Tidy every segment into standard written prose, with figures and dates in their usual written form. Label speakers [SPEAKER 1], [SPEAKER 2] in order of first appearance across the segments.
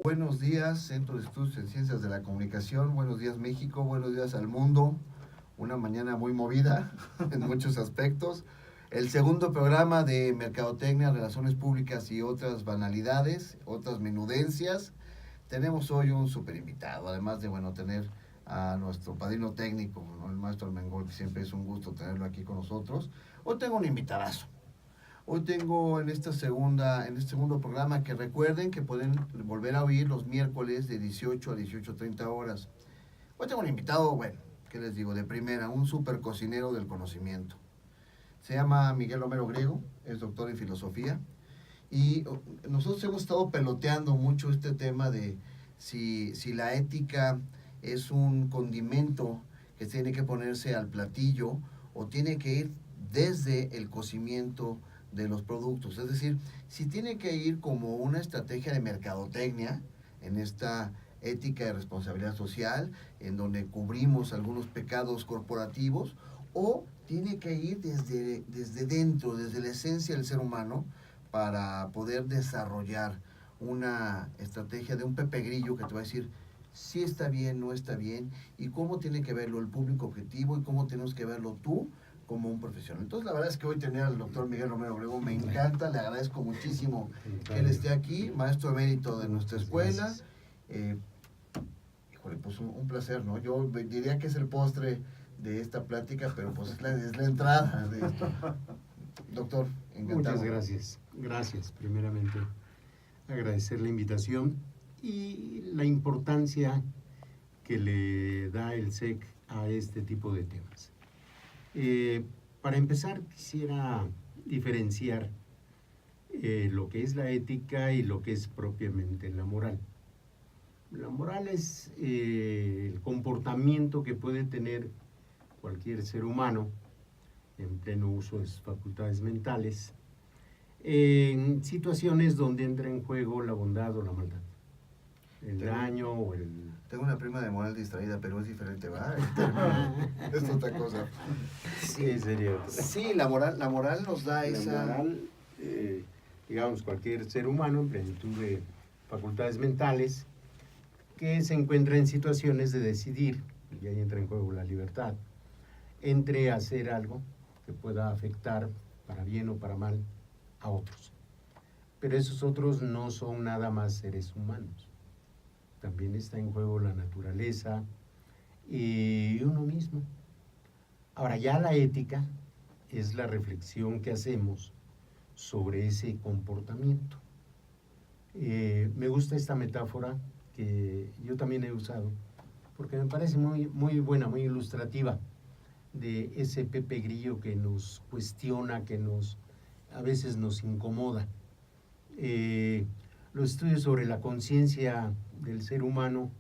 [SPEAKER 1] Buenos días, Centro de Estudios en Ciencias de la Comunicación. Buenos días, México. Buenos días al mundo. Una mañana muy movida en muchos aspectos. El segundo programa de Mercadotecnia, Relaciones Públicas y otras banalidades, otras menudencias. Tenemos hoy un super invitado, además de, tener a nuestro padrino técnico, ¿no? El maestro Armengol, que siempre es un gusto tenerlo aquí con nosotros. Hoy tengo un invitadazo. Hoy tengo en este segundo programa, que recuerden que pueden volver a oír los miércoles de 18 a 18:30 horas. Hoy tengo un invitado, ¿qué les digo? De primera, un super cocinero del conocimiento. Se llama Miguel Romero Griego, es doctor en filosofía. Y nosotros hemos estado peloteando mucho este tema de si la ética es un condimento que tiene que ponerse al platillo o tiene que ir desde el cocimiento de los productos. Es decir, si tiene que ir como una estrategia de mercadotecnia en esta ética de responsabilidad social, en donde cubrimos algunos pecados corporativos, o tiene que ir desde dentro, desde la esencia del ser humano, para poder desarrollar una estrategia de un Pepe Grillo que te va a decir si está bien, no está bien, y cómo tiene que verlo el público objetivo y cómo tenemos que verlo tú como un profesional. Entonces, la verdad es que hoy tener al doctor Miguel Romero Grego me encanta, le agradezco muchísimo que él esté aquí, maestro emérito de nuestra escuela. Híjole, pues un placer, ¿no? Yo diría que es el postre de esta plática, pero pues es la entrada de esto. Doctor, encantado.
[SPEAKER 2] Muchas gracias. Gracias, primeramente. Agradecer la invitación y la importancia que le da el SEC a este tipo de temas. Para empezar, quisiera diferenciar lo que es la ética y lo que es propiamente la moral. La moral es el comportamiento que puede tener cualquier ser humano en pleno uso de sus facultades mentales, en situaciones donde entra en juego la bondad o la maldad, el daño o el...
[SPEAKER 1] Tengo una prima de moral distraída, pero es diferente, ¿va? Es otra cosa.
[SPEAKER 2] Sí, sería otra.
[SPEAKER 1] Sí, la moral nos da esa...
[SPEAKER 2] La moral, digamos, cualquier ser humano en plenitud de facultades mentales que se encuentra en situaciones de decidir, y ahí entra en juego la libertad, entre hacer algo que pueda afectar para bien o para mal a otros. Pero esos otros no son nada más seres humanos. También está en juego la naturaleza y uno mismo. Ahora, ya la ética es la reflexión que hacemos sobre ese comportamiento. Me gusta esta metáfora que yo también he usado, porque me parece muy, muy buena, muy ilustrativa, de ese Pepe Grillo que nos cuestiona, que a veces nos incomoda. Los estudios sobre la conciencia del ser humano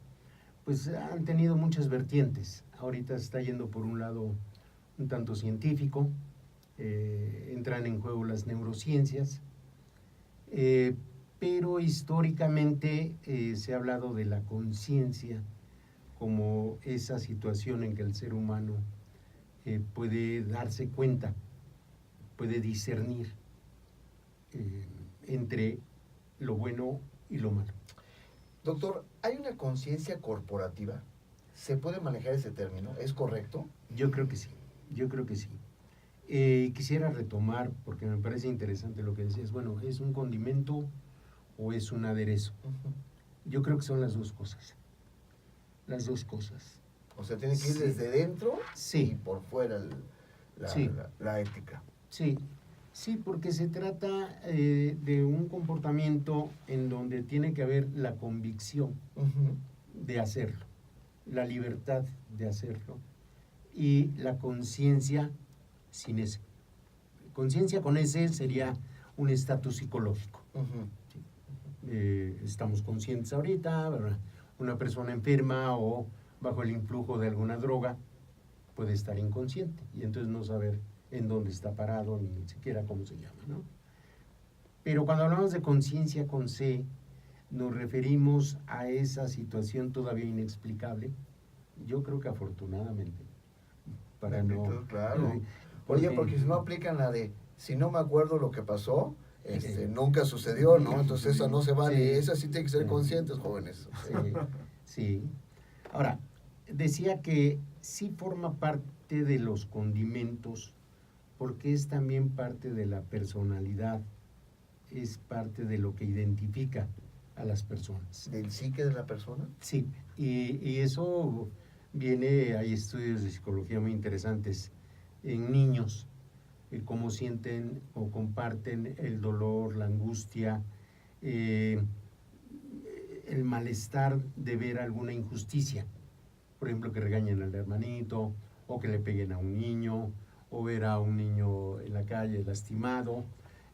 [SPEAKER 2] pues han tenido muchas vertientes. Ahorita está yendo por un lado un tanto científico, entran en juego las neurociencias, pero históricamente se ha hablado de la conciencia como esa situación en que el ser humano puede darse cuenta, puede discernir entre lo bueno y lo malo.
[SPEAKER 1] Doctor, ¿hay una conciencia corporativa? ¿Se puede manejar ese término? ¿Es correcto?
[SPEAKER 2] Yo creo que sí, yo creo que sí. Quisiera retomar, porque me parece interesante lo que decías, bueno, ¿es un condimento o es un aderezo? Yo creo que son las dos cosas. Las dos cosas.
[SPEAKER 1] O sea, tiene que ir desde dentro y por fuera la ética.
[SPEAKER 2] Sí, sí, porque se trata de un comportamiento en donde tiene que haber la convicción de hacerlo, la libertad de hacerlo y la conciencia sin ese. Conciencia con ese sería un estatus psicológico. Estamos conscientes ahorita, ¿verdad? Una persona enferma o bajo el influjo de alguna droga puede estar inconsciente y entonces no saber en dónde está parado ni siquiera cómo se llama, ¿no? Pero cuando hablamos de conciencia con C, nos referimos a esa situación todavía inexplicable, yo creo que afortunadamente, para no...
[SPEAKER 1] Claro. Oye, porque si no aplican la de si no me acuerdo lo que pasó, nunca sucedió, ¿no? Entonces esa no se vale,
[SPEAKER 2] Sí.
[SPEAKER 1] esa sí tienen que ser conscientes, jóvenes.
[SPEAKER 2] Sí, sí. Ahora, decía que sí forma parte de los condimentos porque es también parte de la personalidad, es parte de lo que identifica a las personas.
[SPEAKER 1] ¿Del psique de la persona?
[SPEAKER 2] Sí, y eso viene, hay estudios de psicología muy interesantes en niños, cómo sienten o comparten el dolor, la angustia, eh, el malestar de ver alguna injusticia. Por ejemplo, que regañen al hermanito, o que le peguen a un niño, o ver a un niño en la calle lastimado.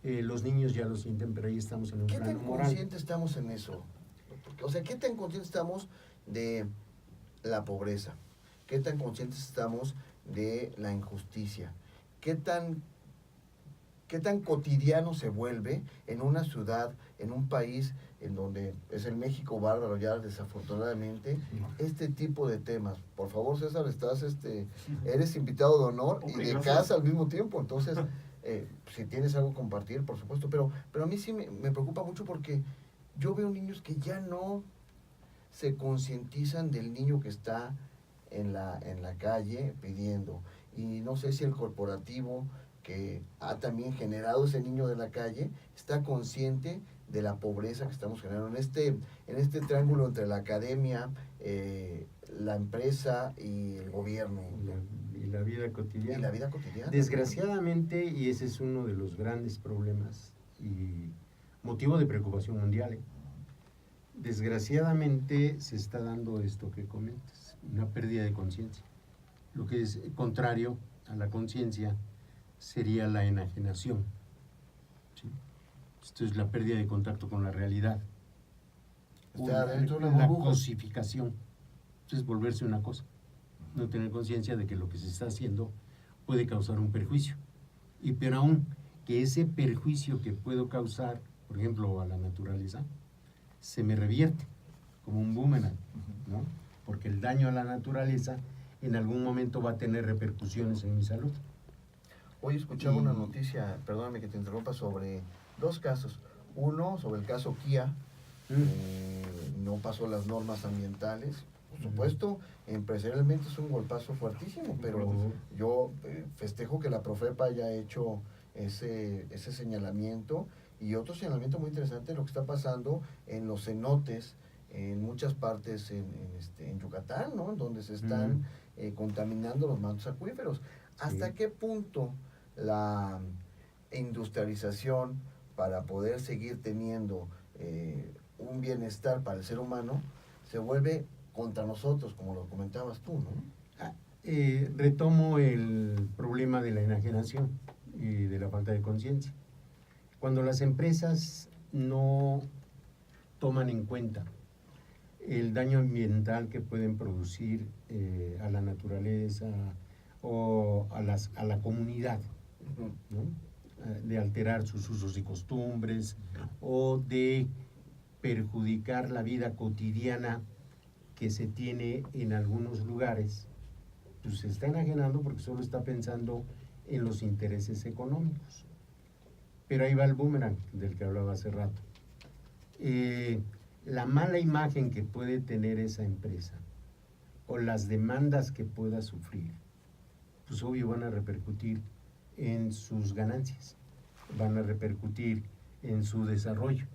[SPEAKER 2] Los niños ya lo sienten, pero ahí estamos en un
[SPEAKER 1] ¿Qué tan
[SPEAKER 2] plano moral.
[SPEAKER 1] conscientes estamos en eso? O sea, ¿qué tan conscientes estamos de la pobreza? ¿Qué tan conscientes estamos de la injusticia? ¿Qué tan cotidiano se vuelve en una ciudad, en un país en donde es el México bárbaro ya desafortunadamente, este tipo de temas? Por favor, César, eres invitado de honor y de casa al mismo tiempo, entonces si tienes algo que compartir, por supuesto, pero a mí sí me preocupa mucho porque yo veo niños que ya no se concientizan del niño que está en la calle pidiendo, y no sé si el corporativo que ha también generado ese niño de la calle está consciente de la pobreza que estamos generando en este triángulo entre la academia, la empresa y el gobierno.
[SPEAKER 2] Y la vida cotidiana.
[SPEAKER 1] Y la vida cotidiana.
[SPEAKER 2] Desgraciadamente, y ese es uno de los grandes problemas y motivo de preocupación mundial, desgraciadamente se está dando esto que comentas, una pérdida de conciencia. Lo que es contrario a la conciencia sería la enajenación. ¿Sí? Esto es la pérdida de contacto con la realidad.
[SPEAKER 1] Está dentro de
[SPEAKER 2] la cosificación. Es volverse una cosa. No tener conciencia de que lo que se está haciendo puede causar un perjuicio. Y peor aún, que ese perjuicio que puedo causar, por ejemplo, a la naturaleza, se me revierte como un boomerang, ¿no? Porque el daño a la naturaleza en algún momento va a tener repercusiones en mi salud.
[SPEAKER 1] Hoy escuchaba una noticia, perdóname que te interrumpa, sobre dos casos. Uno, sobre el caso Kia, no pasó las normas ambientales. Por supuesto, empresarialmente es un golpazo fuertísimo, pero yo festejo que la Profepa haya hecho ese señalamiento, y otro señalamiento muy interesante, lo que está pasando en los cenotes, en muchas partes en Yucatán, ¿no? En donde se están contaminando los mantos acuíferos. ¿Hasta qué punto la industrialización, para poder seguir teniendo un bienestar para el ser humano, se vuelve contra nosotros, como lo comentabas tú, ¿no?
[SPEAKER 2] Retomo el problema de la enajenación y de la falta de conciencia. Cuando las empresas no toman en cuenta el daño ambiental que pueden producir a la naturaleza o a la comunidad, ¿no? De alterar sus usos y costumbres o de perjudicar la vida cotidiana que se tiene en algunos lugares, pues se está enajenando porque solo está pensando en los intereses económicos. Pero ahí va el boomerang del que hablaba hace rato. La mala imagen que puede tener esa empresa o las demandas que pueda sufrir, pues obvio van a repercutir en sus ganancias, van a repercutir en su desarrollo.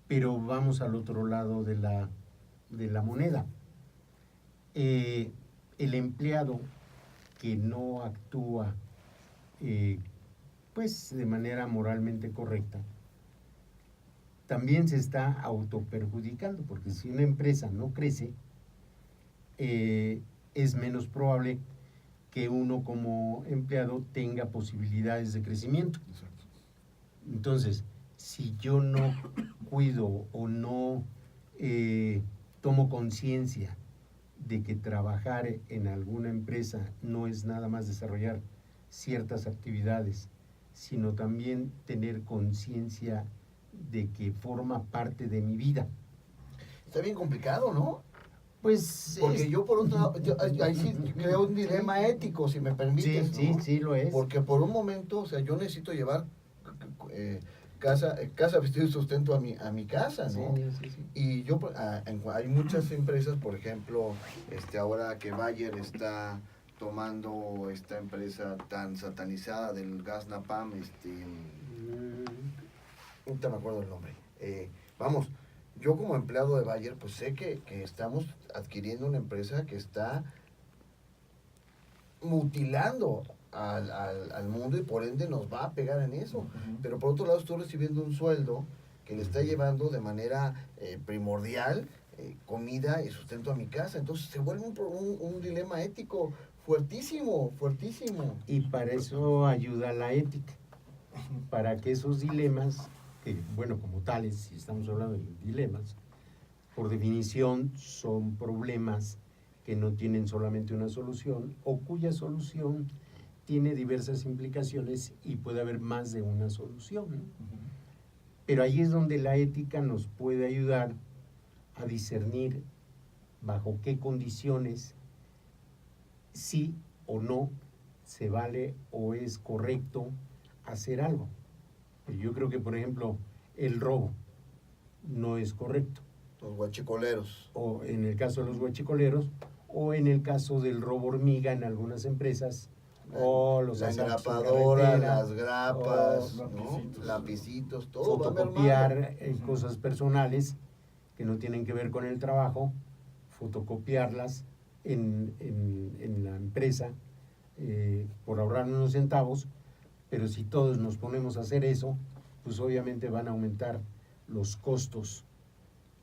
[SPEAKER 2] Pero vamos al otro lado de la moneda. El empleado que no actúa pues de manera moralmente correcta, también se está autoperjudicando, porque si una empresa no crece, es menos probable que uno como empleado tenga posibilidades de crecimiento. Entonces, si yo no cuido o no tomo conciencia de que trabajar en alguna empresa no es nada más desarrollar ciertas actividades, sino también tener conciencia de que forma parte de mi vida.
[SPEAKER 1] Está bien complicado, ¿no?
[SPEAKER 2] Pues
[SPEAKER 1] Porque yo por otro lado, ahí sí creo un dilema ético, si me permites,
[SPEAKER 2] sí,
[SPEAKER 1] ¿no?
[SPEAKER 2] sí lo es.
[SPEAKER 1] Porque por un momento, o sea, yo necesito llevar casa, vestido y sustento a mi casa, ¿no?
[SPEAKER 2] Sí.
[SPEAKER 1] Y yo, hay muchas empresas, por ejemplo, ahora que Bayer está tomando esta empresa tan satanizada del gas Napam, no me acuerdo el nombre. Vamos, yo como empleado de Bayer, pues sé que estamos adquiriendo una empresa que está mutilando al mundo y por ende nos va a pegar en eso. Pero por otro lado estoy recibiendo un sueldo que le está llevando de manera primordial comida y sustento a mi casa. Entonces se vuelve un dilema ético fuertísimo, fuertísimo.
[SPEAKER 2] Y para eso ayuda la ética, para que esos dilemas, que bueno, como tales, si estamos hablando de dilemas, por definición son problemas que no tienen solamente una solución o cuya solución tiene diversas implicaciones y puede haber más de una solución, ¿no? Pero ahí es donde la ética nos puede ayudar a discernir bajo qué condiciones sí o no se vale o es correcto hacer algo. Yo creo que, por ejemplo, el robo no es correcto.
[SPEAKER 1] Los guachicoleros.
[SPEAKER 2] O en el caso de los guachicoleros, o en el caso del robo hormiga en algunas empresas, o los
[SPEAKER 1] la
[SPEAKER 2] asaltos en
[SPEAKER 1] engrapadora,
[SPEAKER 2] carretera,
[SPEAKER 1] las grapas,
[SPEAKER 3] lapicitos.
[SPEAKER 1] lapicitos, todo va
[SPEAKER 2] fotocopiar
[SPEAKER 1] mermando.
[SPEAKER 2] cosas personales que no tienen que ver con el trabajo, fotocopiarlas en la empresa por ahorrar unos centavos, pero si todos nos ponemos a hacer eso, pues obviamente van a aumentar los costos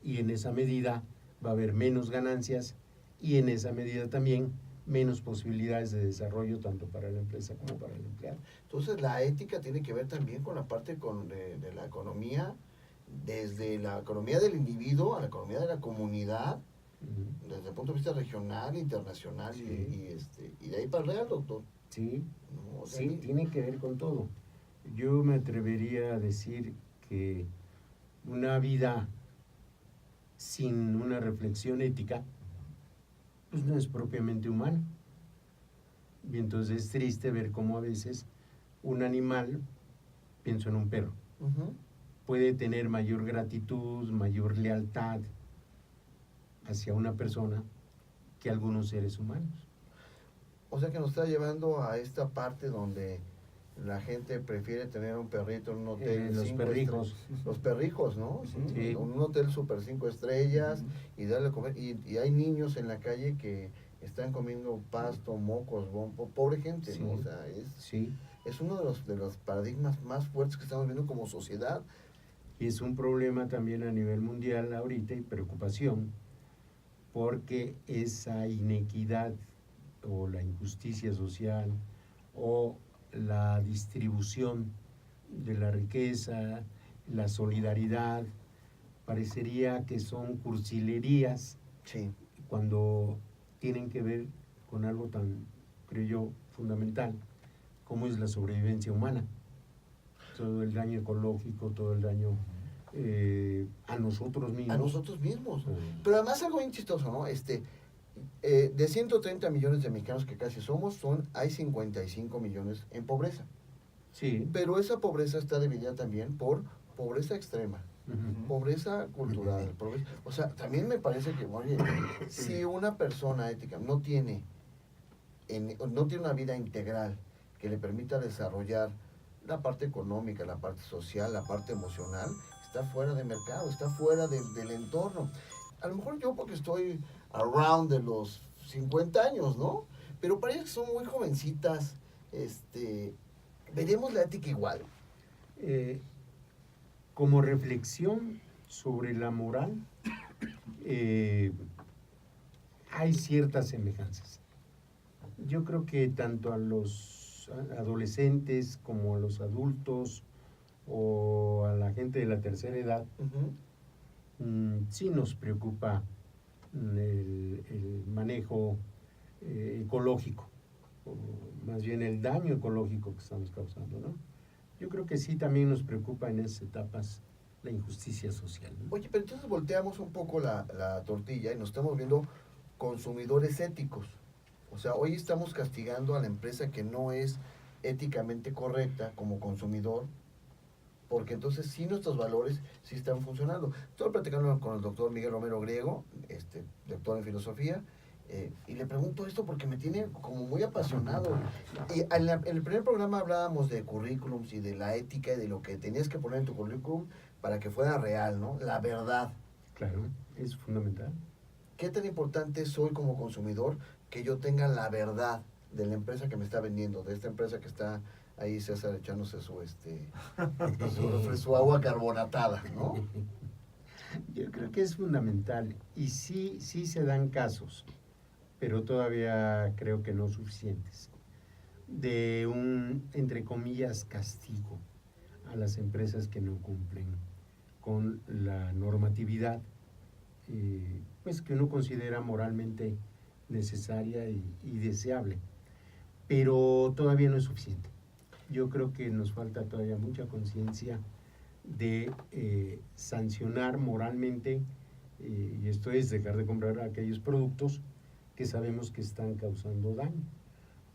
[SPEAKER 2] y en esa medida va a haber menos ganancias y en esa medida también menos posibilidades de desarrollo tanto para la empresa como para el empleado.
[SPEAKER 1] Entonces la ética tiene que ver también con la parte de la economía, desde la economía del individuo a la economía de la comunidad, desde el punto de vista regional, internacional,
[SPEAKER 2] Sí.
[SPEAKER 1] y de ahí para arriba, doctor.
[SPEAKER 2] Sí,
[SPEAKER 1] ¿No? O sea,
[SPEAKER 2] sí, tiene que ver con todo. Yo me atrevería a decir que una vida sin una reflexión ética, pues no es propiamente humana. Y entonces es triste ver cómo a veces un animal, pienso en un perro, puede tener mayor gratitud, mayor lealtad hacia una persona que algunos seres humanos.
[SPEAKER 1] O sea que nos está llevando a esta parte donde la gente prefiere tener un perrito en un hotel.
[SPEAKER 2] Los perrijos.
[SPEAKER 1] Los perrijos, ¿no?
[SPEAKER 2] Sí.
[SPEAKER 1] En un hotel super 5 estrellas y darle a comer. Y hay niños en la calle que están comiendo pasto, mocos, pobre gente,
[SPEAKER 2] Sí.
[SPEAKER 1] ¿no? O sea, es uno de los paradigmas más fuertes que estamos viendo como sociedad.
[SPEAKER 2] Y es un problema también a nivel mundial ahorita y preocupación, porque esa inequidad o la injusticia social o la distribución de la riqueza, la solidaridad, parecería que son cursilerías
[SPEAKER 1] Sí.
[SPEAKER 2] cuando tienen que ver con algo tan, creo yo, fundamental, como es la sobrevivencia humana. Todo el daño ecológico, todo el daño a nosotros mismos.
[SPEAKER 1] A nosotros mismos. Pero además algo bien chistoso, ¿no? De 130 millones de mexicanos que casi somos, hay 55 millones en pobreza.
[SPEAKER 2] Sí.
[SPEAKER 1] Pero esa pobreza está dividida también por pobreza extrema, pobreza cultural. O sea, también me parece que, oye, si una persona ética no tiene una vida integral que le permita desarrollar la parte económica, la parte social, la parte emocional, está fuera de mercado, está fuera del entorno. A lo mejor yo porque estoy around de los 50 años, ¿no? Pero para ellas que son muy jovencitas, veremos la ética igual.
[SPEAKER 2] Como reflexión sobre la moral, hay ciertas semejanzas. Yo creo que tanto a los adolescentes como a los adultos o a la gente de la tercera edad, sí nos preocupa el manejo ecológico, o más bien el daño ecológico que estamos causando, ¿no? Yo creo que sí también nos preocupa en esas etapas la injusticia social, ¿no?
[SPEAKER 1] Oye, pero entonces volteamos un poco la tortilla y nos estamos viendo consumidores éticos. O sea, hoy estamos castigando a la empresa que no es éticamente correcta como consumidor, porque entonces sí nuestros valores sí están funcionando. Estoy platicando con el doctor Miguel Romero Griego, doctor en filosofía, y le pregunto esto porque me tiene como muy apasionado. Y en el primer programa hablábamos de currículums y de la ética y de lo que tenías que poner en tu currículum para que fuera real, ¿no? La verdad.
[SPEAKER 2] Claro, es fundamental.
[SPEAKER 1] ¿Qué tan importante es hoy como consumidor que yo tenga la verdad de la empresa que me está vendiendo, de esta empresa que está ahí César echándose su agua carbonatada, ¿no?
[SPEAKER 2] Yo creo que es fundamental y sí se dan casos, pero todavía creo que no suficientes, de un, entre comillas, castigo a las empresas que no cumplen con la normatividad, pues que uno considera moralmente necesaria y deseable, pero todavía no es suficiente. Yo creo que nos falta todavía mucha conciencia de sancionar moralmente, y esto es dejar de comprar aquellos productos que sabemos que están causando daño.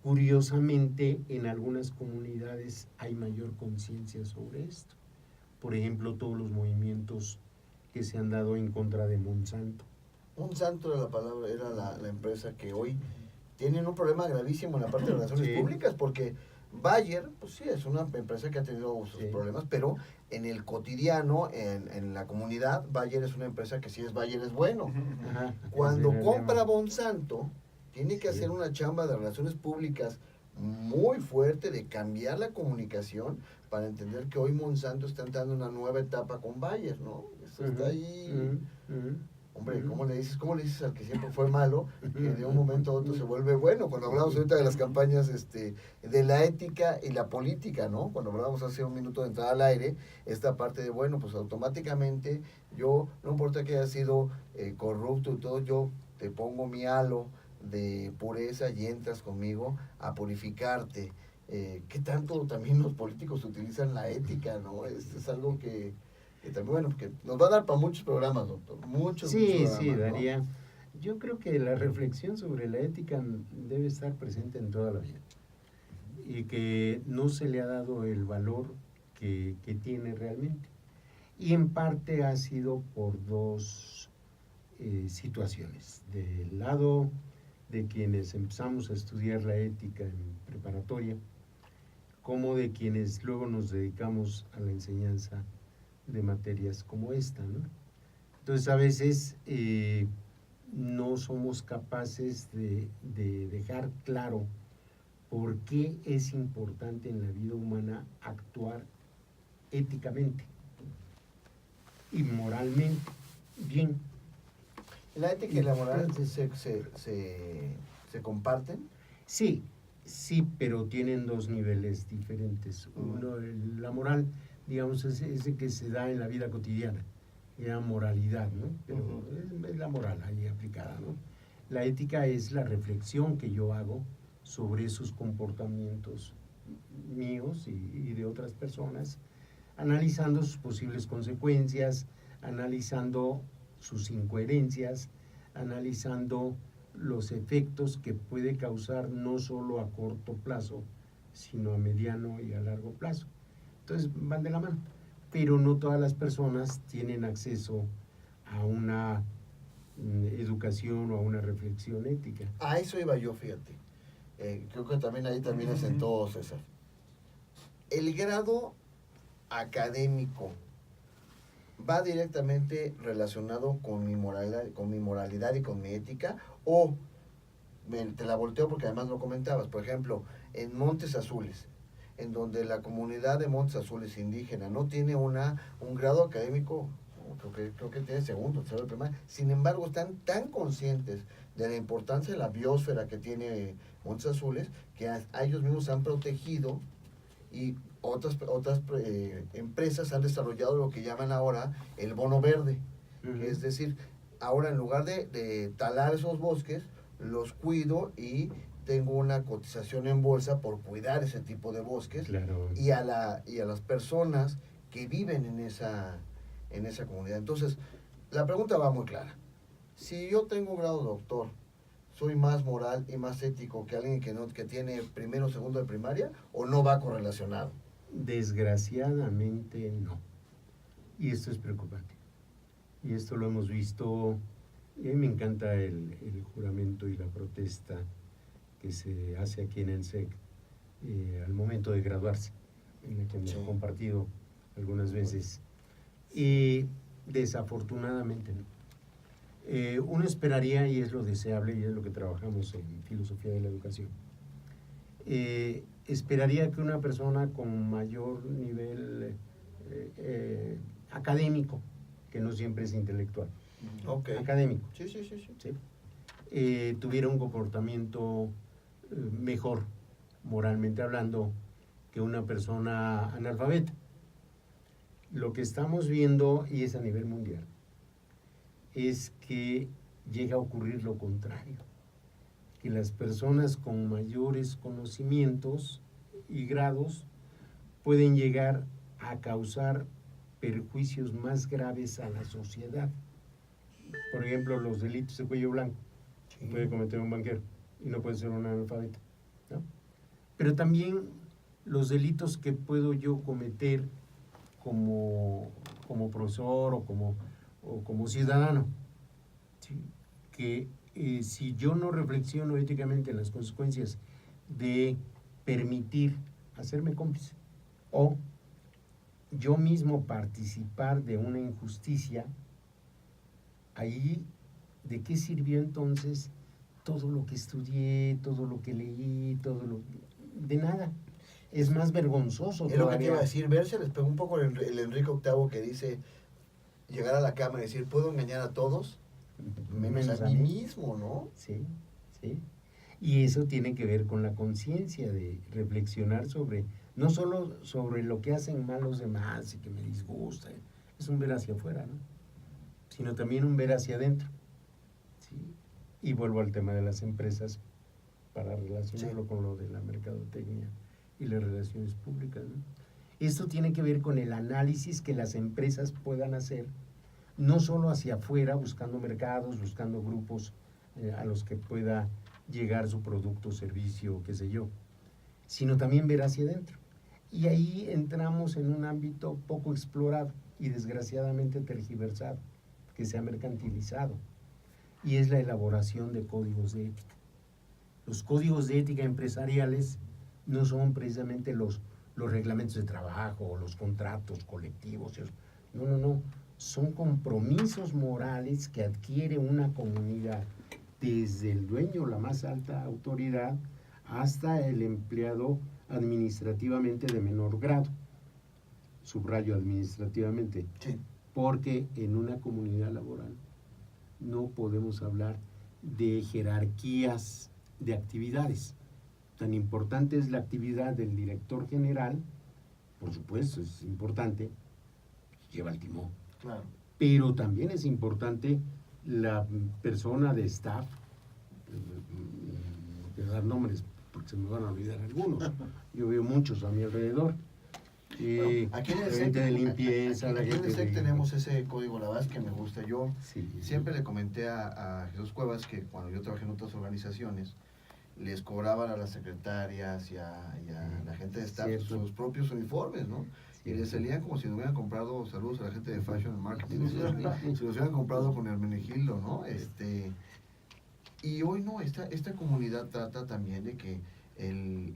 [SPEAKER 2] Curiosamente, en algunas comunidades hay mayor conciencia sobre esto. Por ejemplo, todos los movimientos que se han dado en contra de Monsanto.
[SPEAKER 1] Monsanto era la palabra, era la empresa que hoy tienen un problema gravísimo en la parte de relaciones públicas, porque Bayer, pues sí, es una empresa que ha tenido sus problemas, pero en el cotidiano, en la comunidad, Bayer es una empresa que si es Bayer es bueno.
[SPEAKER 2] Ajá,
[SPEAKER 1] Cuando compra Monsanto, tiene que hacer una chamba de relaciones públicas muy fuerte de cambiar la comunicación para entender que hoy Monsanto está entrando en una nueva etapa con Bayer, ¿no? Eso está ahí. Hombre, ¿cómo le dices al que siempre fue malo que de un momento a otro se vuelve bueno? Cuando hablamos ahorita de las campañas de la ética y la política, ¿no? Cuando hablamos hace un minuto de entrada al aire, esta parte de, bueno, pues automáticamente yo, no importa que haya sido corrupto y todo, yo te pongo mi halo de pureza y entras conmigo a purificarte. ¿Qué tanto también los políticos utilizan la ética, ¿no? Es algo que también, bueno, que nos va a dar para muchos programas, doctor. Muchos programas,
[SPEAKER 2] sí,
[SPEAKER 1] ¿no?
[SPEAKER 2] daría. Yo creo que la reflexión sobre la ética debe estar presente en toda la vida y que no se le ha dado el valor que tiene realmente. Y en parte ha sido por dos situaciones. Del lado de quienes empezamos a estudiar la ética en preparatoria, como de quienes luego nos dedicamos a la enseñanza de materias como esta, ¿no? Entonces a veces no somos capaces de dejar claro por qué es importante en la vida humana actuar éticamente y moralmente bien.
[SPEAKER 1] ¿La ética y la moral se comparten?
[SPEAKER 2] Sí, pero tienen dos niveles diferentes. Uno, la moral, digamos, es ese que se da en la vida cotidiana, la moralidad, ¿no? Pero es la moral ahí aplicada, ¿no? La ética es la reflexión que yo hago sobre esos comportamientos míos y de otras personas, analizando sus posibles consecuencias, analizando sus incoherencias, analizando los efectos que puede causar no solo a corto plazo, sino a mediano y a largo plazo. Entonces van de la mano, pero no todas las personas tienen acceso a una educación o a una reflexión ética.
[SPEAKER 1] A eso iba yo, fíjate. Creo que también ahí también asentó César. El grado académico va directamente relacionado con mi moralidad y con mi ética, o te la volteo porque además lo comentabas, por ejemplo, en Montes Azules, en donde la comunidad de Montes Azules indígena no tiene un grado académico, creo que tiene segundo, tercero, primaria, sin embargo están tan conscientes de la importancia de la biosfera que tiene Montes Azules, que a ellos mismos se han protegido, y otras empresas han desarrollado lo que llaman ahora el bono verde, es decir, ahora en lugar de talar esos bosques, los cuido y tengo una cotización en bolsa por cuidar ese tipo de bosques.
[SPEAKER 2] Claro.
[SPEAKER 1] y a las personas que viven en esa comunidad. Entonces, la pregunta va muy clara. Si yo tengo un grado de doctor soy más moral y más ético que alguien que tiene primero o segundo de primaria, o no va correlacionado?
[SPEAKER 2] Desgraciadamente no. Y esto es preocupante. Y esto lo hemos visto, y a mí me encanta el juramento y la protesta que se hace aquí en ENSEC al momento de graduarse, en la que hemos compartido algunas veces. Y desafortunadamente no. Uno esperaría, y es lo deseable, y es lo que trabajamos en filosofía de la educación, esperaría que una persona con mayor nivel académico, que no siempre es intelectual, académico, ¿sí? Tuviera un comportamiento mejor, moralmente hablando, que una persona analfabeta. Lo que estamos viendo, y es a nivel mundial, es que llega a ocurrir lo contrario, que las personas con mayores conocimientos y grados pueden llegar a causar perjuicios más graves a la sociedad. Por ejemplo, los delitos de cuello blanco puede cometer un banquero y no puede ser un analfabeta, ¿no? Pero también los delitos que puedo yo cometer como profesor o como ciudadano, ¿sí? Que si yo no reflexiono éticamente en las consecuencias de permitir hacerme cómplice o yo mismo participar de una injusticia, ahí, ¿de qué sirvió entonces todo lo que estudié, todo lo que leí, de nada? Es más vergonzoso.
[SPEAKER 1] Es lo que te iba a decir, verse les pegó un poco el Enrique VIII que dice, llegar a la cámara y decir, puedo engañar a todos, menos a mí mismo, ¿no?
[SPEAKER 2] Sí, sí. Y eso tiene que ver con la conciencia de reflexionar sobre, no solo sobre lo que hacen mal los demás y que me disgusta, es un ver hacia afuera, ¿no? Sino también un ver hacia adentro, ¿sí? Y vuelvo al tema de las empresas para relacionarlo con lo de la mercadotecnia y las relaciones públicas, ¿no? Esto tiene que ver con el análisis que las empresas puedan hacer, no solo hacia afuera, buscando mercados, buscando grupos a los que pueda llegar su producto, servicio, qué sé yo, sino también ver hacia adentro. Y ahí entramos en un ámbito poco explorado y desgraciadamente tergiversado, que se ha mercantilizado, y es la elaboración de códigos de ética. Los códigos de ética empresariales no son precisamente los reglamentos de trabajo o los contratos colectivos, no, son compromisos morales que adquiere una comunidad, desde el dueño, la más alta autoridad, hasta el empleado administrativamente de menor grado. Subrayo administrativamente,
[SPEAKER 1] sí,
[SPEAKER 2] porque en una comunidad laboral no podemos hablar de jerarquías de actividades. Tan importante es la actividad del director general, por supuesto es importante, lleva el timón.
[SPEAKER 1] Claro.
[SPEAKER 2] Pero también es importante la persona de staff, no quiero dar nombres porque se me van a olvidar algunos, yo veo muchos a mi alrededor.
[SPEAKER 1] Bueno, aquí en el SEC,
[SPEAKER 2] de limpieza,
[SPEAKER 1] aquí en el SEC tenemos ese código, la verdad es que me gusta. Yo siempre le comenté a Jesús Cuevas que cuando yo trabajé en otras organizaciones, les cobraban a las secretarias y a la gente de staff sus propios uniformes, ¿no? Y les salían como si no hubieran comprado, saludos a la gente de Fashion and Marketing, si los hubieran comprado con Hermenegildo, ¿no? Y hoy no, esta comunidad trata también de que el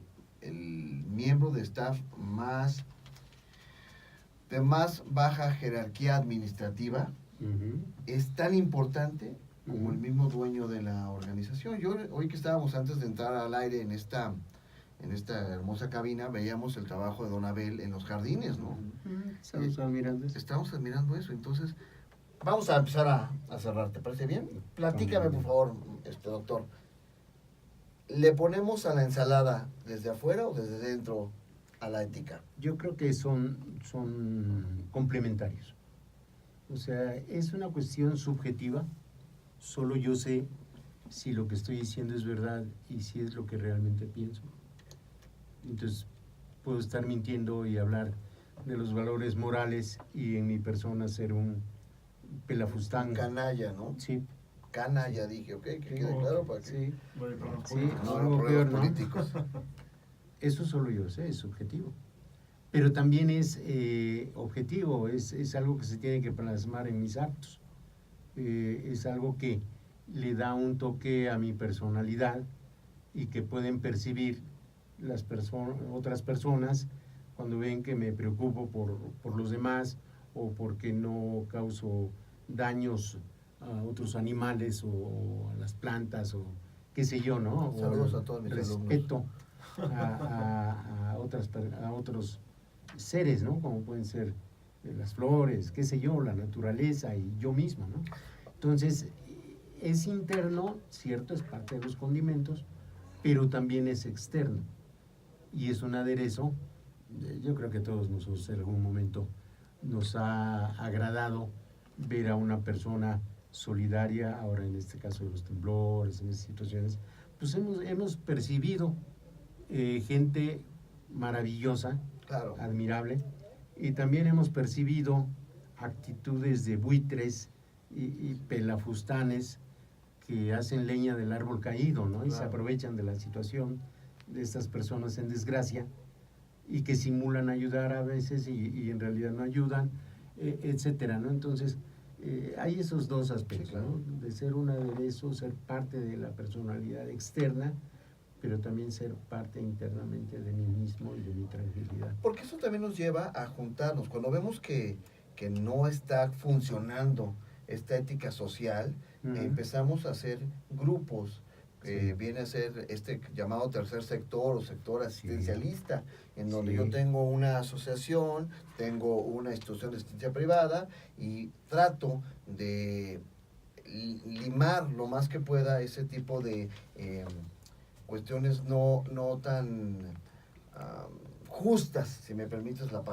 [SPEAKER 1] miembro de staff de más baja jerarquía administrativa es tan importante como el mismo dueño de la organización. Hoy que estábamos antes de entrar al aire en esta hermosa cabina, veíamos el trabajo de Don Abel en los jardines, ¿no? Estamos admirando eso. Entonces, vamos a empezar a cerrar, ¿te parece bien? Platícame, por favor, doctor. ¿Le ponemos a la ensalada desde afuera o desde dentro a la ética?
[SPEAKER 2] Yo creo que son complementarios. O sea, es una cuestión subjetiva. Solo yo sé si lo que estoy diciendo es verdad y si es lo que realmente pienso. Entonces, puedo estar mintiendo y hablar de los valores morales y en mi persona ser un pelafustán.
[SPEAKER 1] Un canalla, ¿no?
[SPEAKER 2] Sí,
[SPEAKER 1] cana, ya dije, ok, que quede claro para que
[SPEAKER 2] Sí,
[SPEAKER 3] Voy con los
[SPEAKER 2] sí,
[SPEAKER 3] políticos.
[SPEAKER 1] no
[SPEAKER 2] algo
[SPEAKER 1] los
[SPEAKER 2] peor,
[SPEAKER 1] problemas
[SPEAKER 2] ¿no?
[SPEAKER 1] políticos.
[SPEAKER 2] Eso solo yo sé, es subjetivo. Pero también es objetivo, es algo que se tiene que plasmar en mis actos. Es algo que le da un toque a mi personalidad y que pueden percibir otras personas cuando ven que me preocupo por los demás o porque no causo daños a otros animales o a las plantas o qué sé yo, ¿no? O
[SPEAKER 1] Saludos a todos mis
[SPEAKER 2] respeto a otros seres, ¿no? Como pueden ser las flores, qué sé yo, la naturaleza y yo mismo, ¿no? Entonces, es interno, cierto, es parte de los condimentos, pero también es externo y es un aderezo. Yo creo que a todos nosotros en algún momento nos ha agradado ver a una persona solidaria, ahora en este caso de los temblores, en estas situaciones, pues hemos percibido gente maravillosa,
[SPEAKER 1] Claro.
[SPEAKER 2] admirable, y también hemos percibido actitudes de buitres y pelafustanes que hacen leña del árbol caído, ¿no? Y se
[SPEAKER 1] Claro.
[SPEAKER 2] aprovechan de la situación de estas personas en desgracia y que simulan ayudar a veces y en realidad no ayudan, etcétera, ¿no? Entonces, hay esos dos aspectos,
[SPEAKER 1] Sí, claro.
[SPEAKER 2] ¿no? De ser un aderezo, ser parte de la personalidad externa, pero también ser parte internamente de mí mismo y de mi tranquilidad.
[SPEAKER 1] Porque eso también nos lleva a juntarnos. Cuando vemos que no está funcionando esta ética social,
[SPEAKER 2] Ujú.
[SPEAKER 1] empezamos a hacer grupos.
[SPEAKER 2] Sí.
[SPEAKER 1] Viene a ser este llamado tercer sector o sector asistencialista, en donde
[SPEAKER 2] Sí.
[SPEAKER 1] yo tengo una asociación, tengo una institución de asistencia privada y trato de limar lo más que pueda ese tipo de cuestiones no tan justas, si me permites la palabra.